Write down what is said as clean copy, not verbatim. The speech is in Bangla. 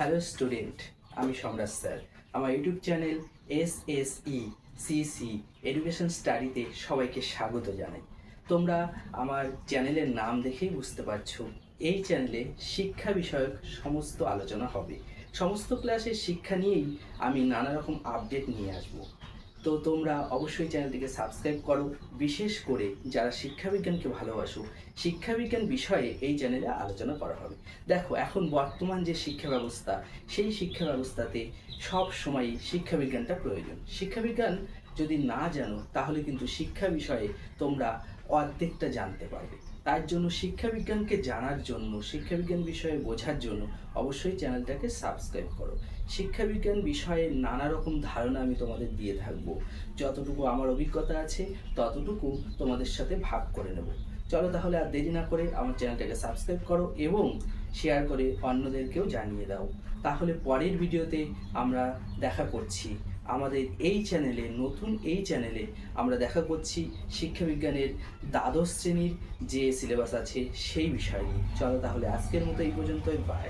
হ্যালো স্টুডেন্ট, আমি সম্রাট স্যার। আমার ইউটিউব চ্যানেল SSE এডুকেশন স্টাডিতে সবাইকে স্বাগত জানাই। তোমরা আমার চ্যানেলের নাম দেখেই বুঝতে পারছো, এই চ্যানেলে শিক্ষা বিষয়ক সমস্ত আলোচনা হবে। সমস্ত ক্লাসের শিক্ষা নিয়েই আমি নানা রকম আপডেট নিয়ে আসবো। তো তোমরা অবশ্যই চ্যানেলটিকে সাবস্ক্রাইব করো, বিশেষ করে যারা শিক্ষাবিজ্ঞানকে ভালোবাসো। শিক্ষাবিজ্ঞান বিষয়ে এই চ্যানেলে আলোচনা করা হবে। দেখো, এখন বর্তমান যে শিক্ষা ব্যবস্থা, সেই শিক্ষা ব্যবস্থাতে সব সময়ই শিক্ষাবিজ্ঞানটা প্রয়োজন। শিক্ষাবিজ্ঞান যদি না জানো তাহলে কিন্তু শিক্ষা বিষয়ে তোমরা অর্ধেকটা জানতে পারবে। তার জন্য শিক্ষাবিজ্ঞানকে জানার জন্য, শিক্ষাবিজ্ঞান বিষয়ে বোঝার জন্য অবশ্যই চ্যানেলটাকে সাবস্ক্রাইব করো। শিক্ষাবিজ্ঞান বিষয়ে নানা রকম ধারণা আমি তোমাদের দিয়ে থাকবো। যতটুকু আমার অভিজ্ঞতা আছে ততটুকু তোমাদের সাথে ভাগ করে নেব। চলো তাহলে আর দেরি না করে আমার চ্যানেলটাকে সাবস্ক্রাইব করো এবং শেয়ার করে অন্যদেরকেও জানিয়ে দাও। তাহলে পরের ভিডিওতে আমরা দেখা করছি আমাদের এই চ্যানেলে, নতুন এই চ্যানেলে আমরা দেখা করছি শিক্ষাবিজ্ঞানের দ্বাদশ শ্রেণীর যে সিলেবাস আছে সেই বিষয় নিয়ে। চলো তাহলে আজকের মতো এই পর্যন্তই, বাই।